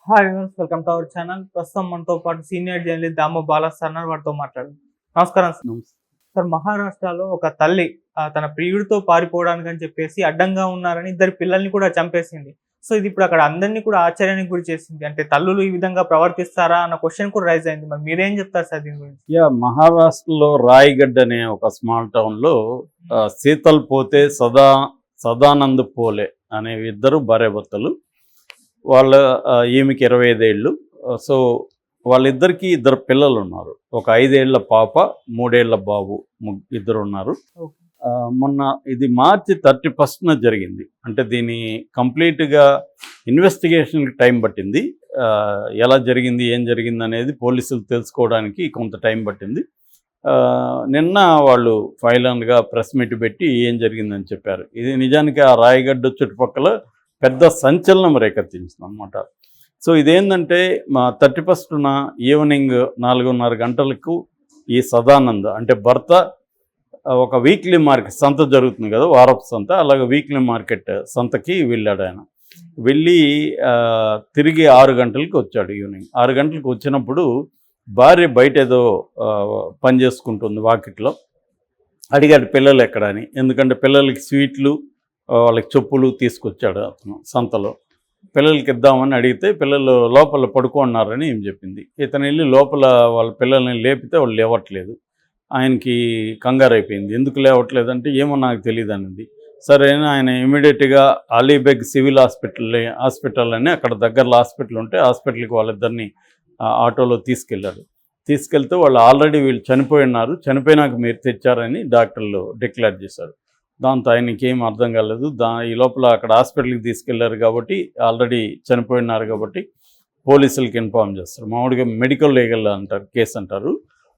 Hi viewers, welcome to our channel. ప్రస్తుతం మనతో పాటు సీనియర్ జర్నలిస్ట్ దాము బాలా సార్ ఉన్నారు. వారితో మాట్లాడదాం. నమస్కారం సార్. నమస్తే. సార్, మహారాష్ట్రలో ఒక తల్లి తన ప్రియుడితో పారిపోవడానికి అని చెప్పేసి అడ్డంగా ఉన్నారని ఇద్దరు పిల్లల్ని కూడా చంపేసింది. సో ఇది ఇప్పుడు అక్కడ అందరినీ కూడా ఆశ్చర్యానికి గురి చేసింది. అంటే తల్లులు ఈ విధంగా ప్రవర్తిస్తారా అన్న క్వశ్చన్ కూడా రైజ్ అయింది. మరి మీరేం చెప్తారు సార్ దీని గురించి? మహారాష్ట్రలో రాయగఢ్ అనే ఒక స్మాల్ టౌన్లో శీతల్ పోతే సదానంద్ పోలే అనే ఇద్దరు భార్యాభర్తలు. వాళ్ళ ఈమెకి 25 ఏళ్ళు. సో వాళ్ళిద్దరికి ఇద్దరు పిల్లలు ఉన్నారు. ఒక 5 ఏళ్ల పాప, 3 ఏళ్ల బాబు, ఇద్దరు ఉన్నారు. మొన్న ఇది మార్చి 31న జరిగింది. అంటే దీని కంప్లీట్గా ఇన్వెస్టిగేషన్కి టైం పట్టింది. ఎలా జరిగింది, ఏం జరిగింది అనేది పోలీసులు తెలుసుకోవడానికి కొంత టైం పట్టింది. నిన్న వాళ్ళు ఫైనల్గా ప్రెస్ మీట్ పెట్టి ఏం జరిగిందని చెప్పారు. ఇది నిజానికి ఆ రాయగఢ్ చుట్టుపక్కల పెద్ద సంచలనం రేకెత్తించింది అన్నమాట. సో ఇదేంటంటే మా 31న ఈవినింగ్ 4:30 గంటలకు ఈ సదానంద్ అంటే భర్త ఒక వీక్లీ మార్కెట్ సంత జరుగుతుంది కదా, వారపు సంత, అలాగే వీక్లీ మార్కెట్ సంతకి వెళ్ళాడు. ఆయన వెళ్ళి తిరిగి 6 గంటలకి వచ్చాడు. ఈవినింగ్ 6 గంటలకు వచ్చినప్పుడు భార్య బయట ఏదో పని చేసుకుంటుంది వాకిట్లో. అడిగాడు పిల్లలు ఎక్కడ అని. ఎందుకంటే పిల్లలకి స్వీట్లు, వాళ్ళకి చెప్పులు తీసుకొచ్చాడు అతను సంతలో. పిల్లలకి ఇద్దామని అడిగితే పిల్లలు లోపల పడుకున్నారని ఏం చెప్పింది. ఇతను వెళ్ళి లోపల వాళ్ళ పిల్లల్ని లేపితే వాళ్ళు లేవట్లేదు. ఆయనకి కంగారు అయిపోయింది. ఎందుకు లేవట్లేదంటే ఏమో నాకు తెలియదు అన్నది. సరే ఆయన ఇమీడియట్గా అలీబెగ్ సివిల్ హాస్పిటల్ అని అక్కడ దగ్గరలో హాస్పిటల్ ఉంటే హాస్పిటల్కి వాళ్ళిద్దరిని ఆటోలో తీసుకెళ్లారు. తీసుకెళ్తే వాళ్ళు ఆల్రెడీ వీళ్ళు చనిపోయి ఉన్నారు, చనిపోయినాక మీరు తెచ్చారని డాక్టర్లు డిక్లేర్ చేశారు. దాంతో ఆయనకి ఏం అర్థం కాలేదు. ఈ లోపల అక్కడ హాస్పిటల్కి తీసుకెళ్లారు కాబట్టి ఆల్రెడీ చనిపోయినారు కాబట్టి పోలీసులకి ఇన్ఫార్మ్ చేస్తారు. మామూలుగా మెడికల్ లీగల్ అంటారు, కేసు అంటారు.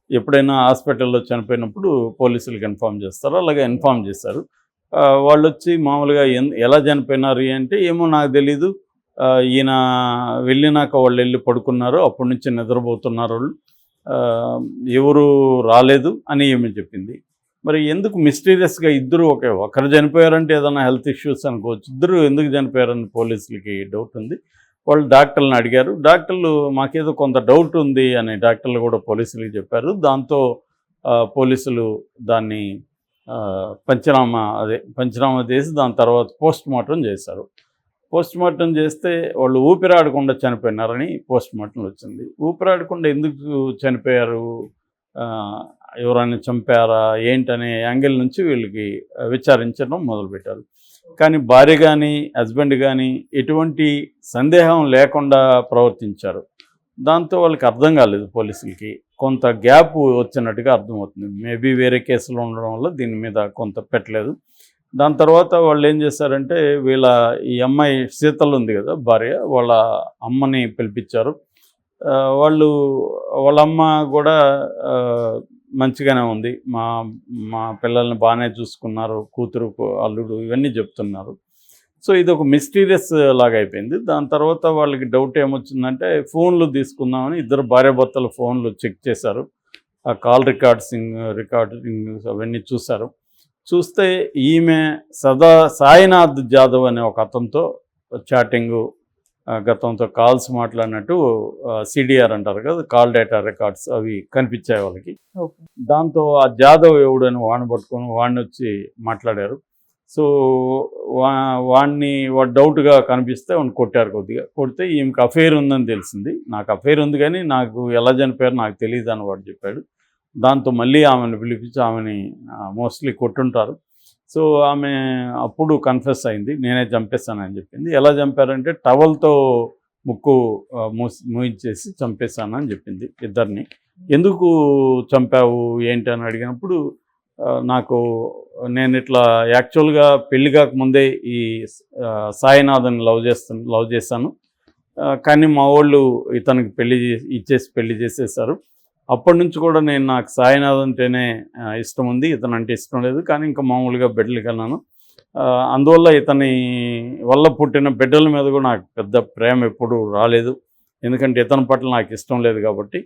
ఎప్పుడైనా హాస్పిటల్లో చనిపోయినప్పుడు పోలీసులకు ఇన్ఫార్మ్ చేస్తారు. అలాగే ఇన్ఫార్మ్ చేశారు. వాళ్ళు వచ్చి మామూలుగా ఎలా చనిపోయినారు అంటే ఏమో నాకు తెలీదు, ఈయన వెళ్ళినాక వాళ్ళు వెళ్ళి పడుకున్నారు, అప్పటి నుంచి నిద్రపోతున్నారు వాళ్ళు, ఎవరు రాలేదు అని ఏమి చెప్పింది. మరి ఎందుకు మిస్టీరియస్గా ఇద్దరు ఒకరు చనిపోయారంటే ఏదైనా హెల్త్ ఇష్యూస్ అనుకోవచ్చు, ఇద్దరు ఎందుకు చనిపోయారని పోలీసులకి డౌట్ ఉంది. వాళ్ళు డాక్టర్లను అడిగారు. డాక్టర్లు మాకేదో కొంత డౌట్ ఉంది అని డాక్టర్లు కూడా పోలీసులకి చెప్పారు. దాంతో పోలీసులు దాన్ని పంచనామా చేసి దాని తర్వాత పోస్ట్ మార్టం చేశారు. పోస్ట్ మార్టం చేస్తే వాళ్ళు ఊపిరాడకుండా చనిపోయినారని పోస్ట్ మార్టం వచ్చింది. ఊపిరాడకుండా ఎందుకు చనిపోయారు, ఎవరైనా చంపారా ఏంటనే యాంగిల్ నుంచి వీళ్ళకి విచారించడం మొదలుపెట్టారు. కానీ భార్య కానీ హస్బెండ్ కానీ ఎటువంటి సందేహం లేకుండా ప్రవర్తించారు. దాంతో వాళ్ళకి అర్థం కాలేదు పోలీసులకి. కొంత గ్యాప్ వచ్చినట్టుగా అర్థమవుతుంది. మేబీ వేరే కేసులు ఉండడం వల్ల దీని మీద కొంత పెట్టలేదు. దాని తర్వాత వాళ్ళు ఏం చేశారంటే ఈ అమ్మాయి శీతల్ ఉంది కదా భార్య, వాళ్ళ అమ్మని పిలిపించారు. వాళ్ళ అమ్మ కూడా మంచిగానే ఉంది, మా పిల్లల్ని బాగానే చూసుకున్నారు, కూతురు అల్లుడు ఇవన్నీ చెప్తున్నారు. సో ఇది ఒక మిస్టీరియస్ లాగా అయిపోయింది. దాని తర్వాత వాళ్ళకి డౌట్ ఏమొచ్చిందంటే ఫోన్లు తీసుకుందామని ఇద్దరు భార్యాభర్తల ఫోన్లు చెక్ చేశారు. ఆ కాల్ రికార్డింగ్ అవన్నీ చూశారు. చూస్తే ఈమె సాయినాథ్ జాదవ్ అనే ఒక అతనితో చాటింగు, గతంతో కాల్స్ మాట్లాడినట్టు సిడిఆర్ అంటారు కదా, కాల్ డేటా రికార్డ్స్, అవి కనిపించాయి వాళ్ళకి. దాంతో ఆ జాదవ్ ఎవడని వాడిని పట్టుకొని వాడిని వచ్చి మాట్లాడారు. సో వాడిని డౌట్గా కనిపిస్తే వాడిని కొట్టారు. కొద్దిగా కొడితే ఈమెకి అఫైర్ ఉందని తెలిసింది. నాకు అఫైర్ ఉంది కానీ నాకు ఎలా చనిపోయారో నాకు తెలియదు అని వాడు చెప్పాడు. దాంతో మళ్ళీ ఆమెను పిలిపించి ఆమెని మోస్ట్లీ కొట్టుంటారు. సో ఆమె అప్పుడు కన్ఫెస్ అయింది, నేనే చంపేశానని చెప్పింది. ఎలా చంపారంటే టవల్తో ముక్కు మూయించేసి చంపేశానని చెప్పింది ఇద్దరిని. ఎందుకు చంపావు ఏంటి అని అడిగినప్పుడు నేను ఇట్లా యాక్చువల్గా పెళ్లి కాకముందే ఈ సాయినాథ్ని లవ్ చేశాను, కానీ మా వాళ్ళు ఇతనికి పెళ్లి చేసేసారు. అప్పటి నుంచి కూడా నాకు సాయినాథ్ అంటేనే ఇష్టం ఉంది, ఇతను అంటే ఇష్టం లేదు, కానీ ఇంకా మామూలుగా బిడ్డలకి వెళ్ళాను. అందువల్ల ఇతని వల్ల పుట్టిన బిడ్డల మీద కూడా నాకు పెద్ద ప్రేమ ఎప్పుడు రాలేదు, ఎందుకంటే ఇతని పట్ల నాకు ఇష్టం లేదు కాబట్టి.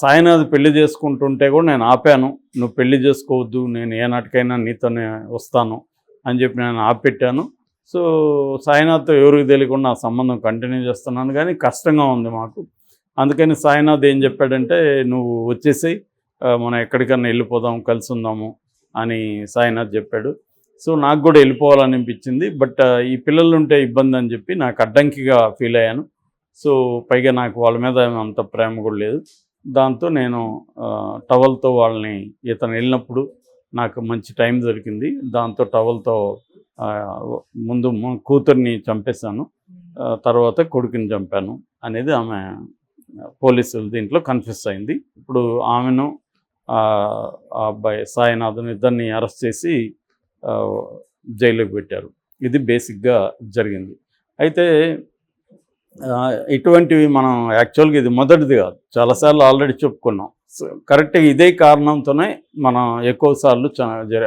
సాయినాథ్ పెళ్లి చేసుకుంటుంటే కూడా నేను ఆపాను, నువ్వు పెళ్లి చేసుకోవద్దు, నేను ఏ నాటికైనా నీతోనే వస్తాను అని చెప్పి నేను ఆపెట్టాను. సో సాయినాథ్తో ఎవరికి తెలియకుండా ఆ సంబంధం కంటిన్యూ చేస్తున్నాను, కానీ కష్టంగా ఉంది మాకు. అందుకని సాయినాథ్ ఏం చెప్పాడంటే, నువ్వు వచ్చేసి మనం ఎక్కడికన్నా వెళ్ళిపోదాం, కలిసి ఉందాము అని సాయినాథ్ చెప్పాడు. సో నాకు కూడా వెళ్ళిపోవాలనిపించింది. బట్ ఈ పిల్లలు ఉంటే ఇబ్బంది అని చెప్పి నాకు అడ్డంకిగా ఫీల్ అయ్యాను. సో పైగా నాకు వాళ్ళ మీద అంత ప్రేమ కూడా లేదు. దాంతో నేను టవల్తో వాళ్ళని, ఇతను వెళ్ళినప్పుడు నాకు మంచి టైం దొరికింది, దాంతో టవల్తో ముందు కూతుర్ని చంపేశాను, తర్వాత కొడుకుని చంపాను అనేది ఆమె పోలీసులు దీంట్లో కన్ఫ్యూస్ అయింది. ఇప్పుడు ఆమెను ఆ అబ్బాయి సాయినాథన్ ఇద్దరిని అరెస్ట్ చేసి జైలుకి పెట్టారు. ఇది బేసిక్గా జరిగింది. అయితే ఇటువంటివి మనం యాక్చువల్గా ఇది మొదటిది కాదు, చాలాసార్లు ఆల్రెడీ చెప్పుకున్నాం. కరెక్ట్గా ఇదే కారణంతోనే మనం ఎక్కువసార్లు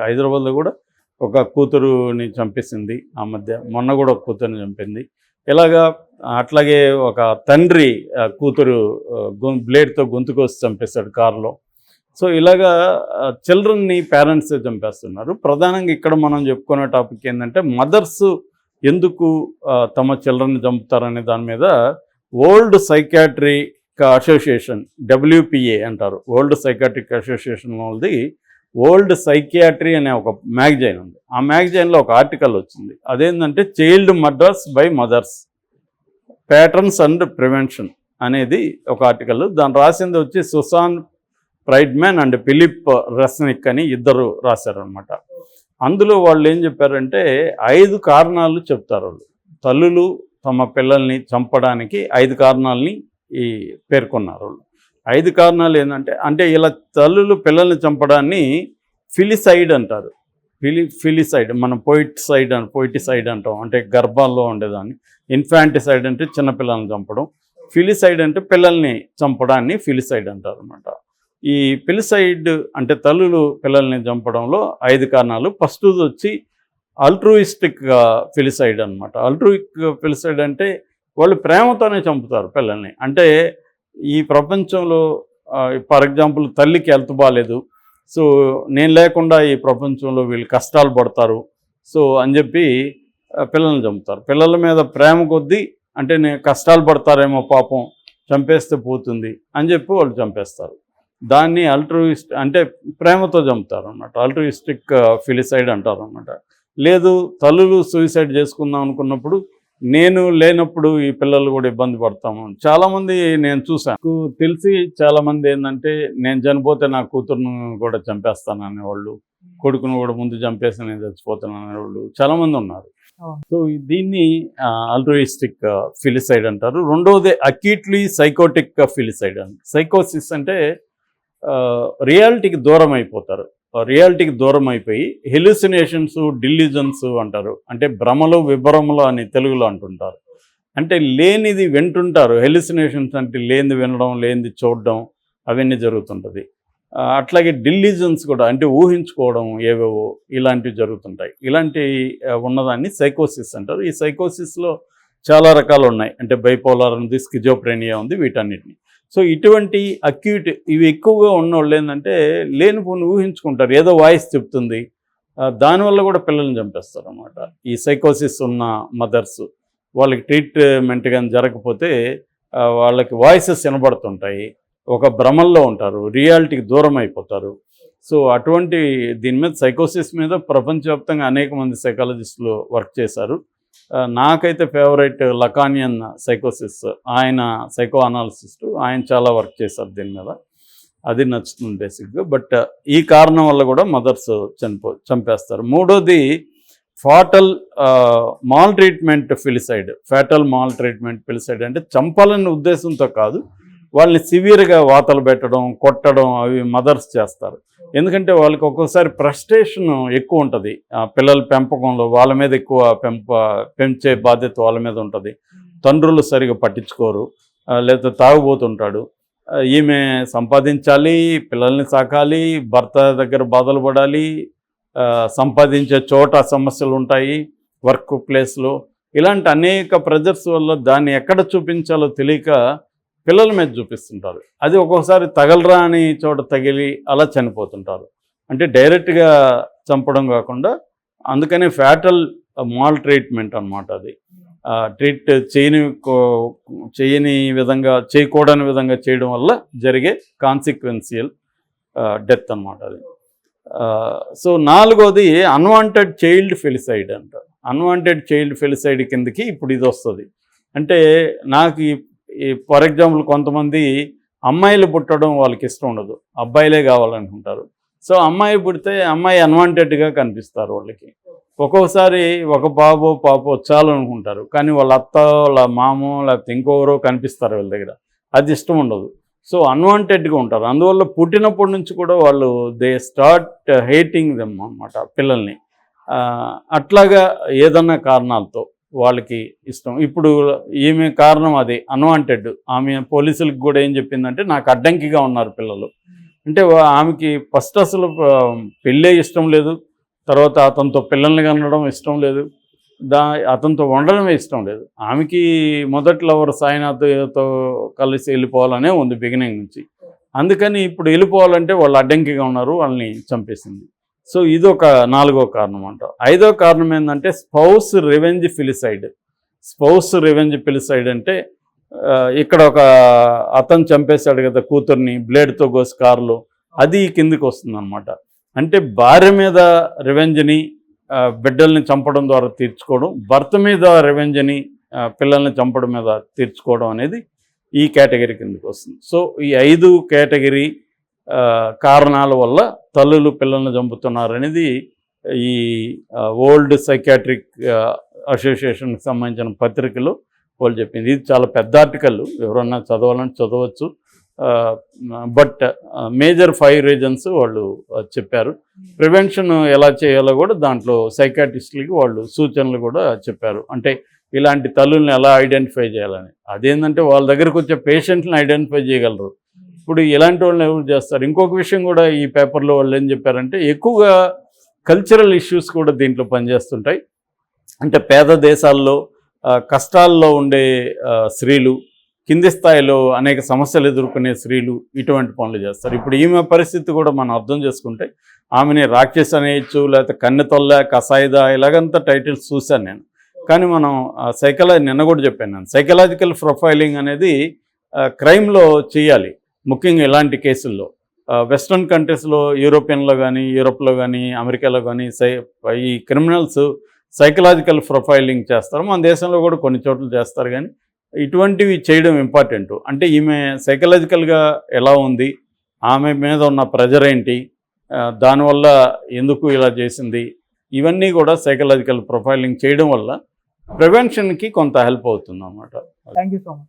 హైదరాబాద్లో కూడా ఒక కూతురుని చంపేసింది ఆ మధ్య, మొన్న కూడా ఒక కూతురుని చంపింది. ఇలాగా అట్లాగే ఒక తండ్రి కూతురు బ్లేడ్తో గొంతుకోసి చంపేశాడు కారులో. సో ఇలాగా చిల్డ్రన్ని పేరెంట్సే చంపేస్తున్నారు. ప్రధానంగా ఇక్కడ మనం చెప్పుకునే టాపిక్ ఏంటంటే, మదర్స్ ఎందుకు తమ చిల్డ్రన్ని చంపుతారనే దాని మీద వరల్డ్ సైకాట్రిక్ అసోసియేషన్, WPA అంటారు, వరల్డ్ సైకాట్రిక్ అసోసియేషన్ వాళ్ళది వరల్డ్ సైకియాట్రీ అనే ఒక మ్యాగజైన్ ఉంది. ఆ మ్యాగజైన్లో ఒక ఆర్టికల్ వచ్చింది. అదేంటంటే child murders by mothers, patterns and prevention అనేది ఒక ఆర్టికల్. దాన్ని రాసింది వచ్చి Susan Friedman and Philip Resnick అని ఇద్దరు రాశారనమాట. అందులో వాళ్ళు ఏం చెప్పారంటే 5 కారణాలు చెప్తారు వాళ్ళు. తల్లులు తమ పిల్లల్ని చంపడానికి 5 కారణాలని పేర్కొన్నారు వాళ్ళు. 5 కారణాలు ఏంటంటే, అంటే ఇలా తల్లులు పిల్లల్ని చంపడాన్ని ఫిలిసైడ్ అంటారు. ఫిలిసైడ్ మనం పోయిటిసైడ్ అంటాం, అంటే గర్భాల్లో ఉండేదాన్ని. ఇన్ఫాంటిసైడ్ అంటే చిన్నపిల్లల్ని చంపడం. ఫిలిసైడ్ అంటే పిల్లల్ని చంపడాన్ని ఫిలిసైడ్ అంటారు అనమాట. ఈ ఫిలిసైడ్ అంటే తల్లులు పిల్లల్ని చంపడంలో 5 కారణాలు. ఫస్ట్ వచ్చి అల్ట్రూయిస్టిక్ ఫిలిసైడ్ అనమాట. అల్ట్రూయిక్ ఫిలిసైడ్ అంటే వాళ్ళు ప్రేమతోనే చంపుతారు పిల్లల్ని. అంటే ఈ ప్రపంచంలో ఫర్ ఎగ్జాంపుల్ తల్లికి హెల్త్ బాగాలేదు, సో నేను లేకుండా ఈ ప్రపంచంలో వీళ్ళు కష్టాలు పడతారు, సో అని చెప్పి పిల్లల్ని చంపుతారు. పిల్లల మీద ప్రేమ కొద్దీ, అంటే నేను కష్టాలు పడతారేమో పాపం, చంపేస్తే పోతుంది అని చెప్పి వాళ్ళు చంపేస్తారు. దాన్ని అంటే ప్రేమతో చంపుతారు అన్నమాట. అల్ట్రూయిస్టిక్ ఫిలిసైడ్ అంటారు అన్నమాట. లేదు తల్లులు సూసైడ్ చేసుకుందాం అనుకున్నప్పుడు, నేను లేనప్పుడు ఈ పిల్లలు కూడా ఇబ్బంది పడతాము. చాలామంది నేను చూసాను, తెలిసి చాలామంది ఏంటంటే, నేను చనిపోతే నా కూతురును కూడా చంపేస్తాను అనేవాళ్ళు, కొడుకును కూడా ముందు చంపేసి నేను చచ్చిపోతాను అనేవాళ్ళు చాలామంది ఉన్నారు. సో దీన్ని అల్ట్రూయిస్టిక్ ఫిలిసైడ్ అంటారు. రెండవది అక్యూట్లీ సైకోటిక్ ఫిలిసైడ్ అంట. సైకోసిస్ అంటే రియాలిటీకి దూరం అయిపోతారు. రియాలిటీకి దూరం అయిపోయి హెల్యూసినేషన్స్, డిల్యూజన్స్ అంటారు. అంటే భ్రమలు, విభ్రమలు అని తెలుగులో అంటుంటారు. అంటే లేనిది వింటుంటారు. హెల్యూసినేషన్స్ అంటే లేనిది వినడం, లేనిది చూడడం, అవన్నీ జరుగుతుంటుంది. అట్లాగే డిల్యూజన్స్ కూడా, అంటే ఊహించుకోవడం ఏవేవో ఇలాంటివి జరుగుతుంటాయి. ఇలాంటి ఉన్నదాన్ని సైకోసిస్ అంటారు. ఈ సైకోసిస్లో చాలా రకాలు ఉన్నాయి. అంటే బైపోలార్ ఉంది, స్కిజోప్రేనియా ఉంది, వీటన్నిటిని. సో ఇటువంటి అక్యూట్ ఇవి ఎక్కువగా ఉన్నవాళ్ళు ఏంటంటే లేనిపోని ఊహించుకుంటారు, ఏదో వాయిస్ చెప్తుంది, దానివల్ల కూడా పిల్లల్ని చంపేస్తారు అన్నమాట. ఈ సైకోసిస్ ఉన్న మదర్స్, వాళ్ళకి ట్రీట్మెంట్ కానీ జరగకపోతే వాళ్ళకి వాయిసెస్ వినబడుతుంటాయి, ఒక భ్రమల్లో ఉంటారు, రియాలిటీకి దూరం అయిపోతారు. సో అటువంటి దీని మీద, సైకోసిస్ మీద ప్రపంచవ్యాప్తంగా అనేక మంది సైకాలజిస్టులు వర్క్ చేశారు. నాకైతే ఫేవరెట్ లకానియన్ సైకోసిస్, ఆయన సైకో అనాలిసిస్ట్, ఆయన చాలా వర్క్ చేశారు దీని మీద, అది నచ్చుతుంది బేసిక్గా. బట్ ఈ కారణం వల్ల కూడా మదర్స్ చంపేస్తారు. మూడోది fatal maltreatment filicide. Fatal maltreatment filicide అంటే చంపాలనే ఉద్దేశంతో కాదు, వాళ్ళని సివియర్గా వాతలు పెట్టడం, కొట్టడం అవి మదర్స్ చేస్తారు. ఎందుకంటే వాళ్ళకి ఒక్కోసారి ఫ్రస్ట్రేషన్ ఎక్కువ ఉంటుంది పిల్లల పెంపకంలో, వాళ్ళ మీద ఎక్కువ పెంచే బాధ్యత వాళ్ళ మీద ఉంటుంది. తండ్రులు సరిగా పట్టించుకోరు, లేదా తాగుబోతుంటాడు, ఈమె సంపాదించాలి, పిల్లల్ని సాకాలి, భర్త దగ్గర బాధలు పడాలి, సంపాదించే చోట సమస్యలు ఉంటాయి, వర్క్ ప్లేస్లో, ఇలాంటి అనేక ప్రెజర్స్ వల్ల దాన్ని ఎక్కడ చూపించాలో తెలియక పిల్లల మీద చూపిస్తుంటారు. అది ఒక్కొక్కసారి తగలరా అని చోట తగిలి అలా చనిపోతుంటారు. అంటే డైరెక్ట్గా చంపడం కాకుండా, అందుకనే ఫ్యాటల్ మాల్ ట్రీట్మెంట్ అనమాట అది. ట్రీట్ చేయని విధంగా, చేయకూడని విధంగా చేయడం వల్ల జరిగే కాన్సిక్వెన్షియల్ డెత్ అనమాట అది. సో 4వది అన్వాంటెడ్ చైల్డ్ ఫెలిసైడ్ అంటారు. అన్వాంటెడ్ చైల్డ్ ఫెలిసైడ్ కిందకి ఇప్పుడు ఇది వస్తుంది. అంటే నాకు ఫర్ ఎగ్జాంపుల్ కొంతమంది అమ్మాయిలు పుట్టడం వాళ్ళకి ఇష్టం ఉండదు, అబ్బాయిలే కావాలనుకుంటారు. సో అమ్మాయి పుడితే అమ్మాయి అన్వాంటెడ్గా కనిపిస్తారు వాళ్ళకి. ఒక్కొక్కసారి ఒక పాపో చాలనుకుంటారు, కానీ వాళ్ళ అత్త, వాళ్ళ మామో, లేకపోతే ఇంకొకరో కనిపిస్తారు వీళ్ళ దగ్గర. అది ఇష్టం ఉండదు. సో అన్వాంటెడ్గా ఉంటారు. అందువల్ల పుట్టినప్పటి నుంచి కూడా వాళ్ళు దే స్టార్ట్ హేటింగ్ దెమ్ అన్నమాట పిల్లల్ని. అట్లాగా ఏదన్నా కారణాలతో వాళ్ళకి ఇష్టం. ఇప్పుడు ఈమె కారణం అది అన్వాంటెడ్. ఆమె పోలీసులకు కూడా ఏం చెప్పిందంటే నాకు అడ్డంకిగా ఉన్నారు పిల్లలు అంటే. ఆమెకి ఫస్ట్ అసలు పెళ్ళే ఇష్టం లేదు, తర్వాత అతనితో పిల్లల్ని కనడం ఇష్టం లేదు, అతనితో ఉండడమే ఇష్టం లేదు. ఆమెకి మొదట్లో ఎవరు సాయినాథ్తో కలిసి వెళ్ళిపోవాలనే ఉంది బిగినింగ్ నుంచి. అందుకని ఇప్పుడు వెళ్ళిపోవాలంటే వాళ్ళు అడ్డంకిగా ఉన్నారు, వాళ్ళని చంపేసింది. సో ఇదొక 4వ కారణం అంట. 5వ కారణం ఏంటంటే spouse revenge filicide. Spouse revenge filicide అంటే ఇక్కడ ఒక అతను చంపేశాడు కదా కూతుర్ని బ్లేడ్తో కోసి కారులో, అది కిందికి వస్తుంది అనమాట. అంటే భార్య మీద రివెంజ్ని బిడ్డల్ని చంపడం ద్వారా తీర్చుకోవడం, భర్త మీద రివెంజ్ని పిల్లల్ని చంపడం మీద తీర్చుకోవడం అనేది ఈ కేటగిరీ కిందకి వస్తుంది. సో ఈ 5 కేటగిరీ కారణాల వల్ల తల్లులు పిల్లల్ని చంపుతున్నారు అనేది ఈ వరల్డ్ సైకాట్రిక్ అసోసియేషన్కి సంబంధించిన పత్రికలో వాళ్ళు చెప్పింది. ఇది చాలా పెద్ద ఆర్టికల్, ఎవరన్నా చదవాలంటే చదవచ్చు. బట్ మేజర్ 5 రీజన్స్ వాళ్ళు చెప్పారు. ప్రివెన్షన్ ఎలా చేయాలో కూడా దాంట్లో సైకాట్రిస్టులకి వాళ్ళు సూచనలు కూడా చెప్పారు. అంటే ఇలాంటి తల్లుల్ని ఎలా ఐడెంటిఫై చేయాలని. అదేంటంటే వాళ్ళ దగ్గరకు వచ్చే పేషెంట్ని ఐడెంటిఫై చేయగలరు. ఇప్పుడు ఇలాంటి వాళ్ళని ఎవరు చేస్తారు. ఇంకొక విషయం కూడా ఈ పేపర్లో వాళ్ళు ఏం చెప్పారంటే ఎక్కువగా కల్చరల్ ఇష్యూస్ కూడా దీంట్లో పనిచేస్తుంటాయి. అంటే పేద దేశాల్లో కష్టాల్లో ఉండే స్త్రీలు, కింది స్థాయిలో అనేక సమస్యలు ఎదుర్కొనే స్త్రీలు ఇటువంటి పనులు చేస్తారు. ఇప్పుడు ఈమె పరిస్థితి కూడా మనం అర్థం చేసుకుంటే ఆమెని రాక్షస్ అనేయచ్చు, లేకపోతే కన్నెతొల్ల, కసాయిద, ఇలాగంతా టైటిల్స్ చూశాను నేను. కానీ మనం నిన్న కూడా చెప్పాను నేను, సైకలాజికల్ ప్రొఫైలింగ్ అనేది క్రైమ్లో చేయాలి, ముఖ్యంగా ఇలాంటి కేసుల్లో. వెస్ట్రన్ కంట్రీస్లో, యూరోప్లో కానీ అమెరికాలో కానీ ఈ క్రిమినల్స్ సైకలాజికల్ ప్రొఫైలింగ్ చేస్తారు. మన దేశంలో కూడా కొన్ని చోట్ల చేస్తారు. కానీ ఇటువంటివి చేయడం ఇంపార్టెంట్. అంటే ఈమె సైకలాజికల్గా ఎలా ఉంది, ఆమె మీద ఉన్న ప్రెజర్ ఏంటి, దానివల్ల ఎందుకు ఇలా చేసింది, ఇవన్నీ కూడా సైకలాజికల్ ప్రొఫైలింగ్ చేయడం వల్ల ప్రివెన్షన్కి కొంత హెల్ప్ అవుతుంది అన్నమాట. Thank you so much.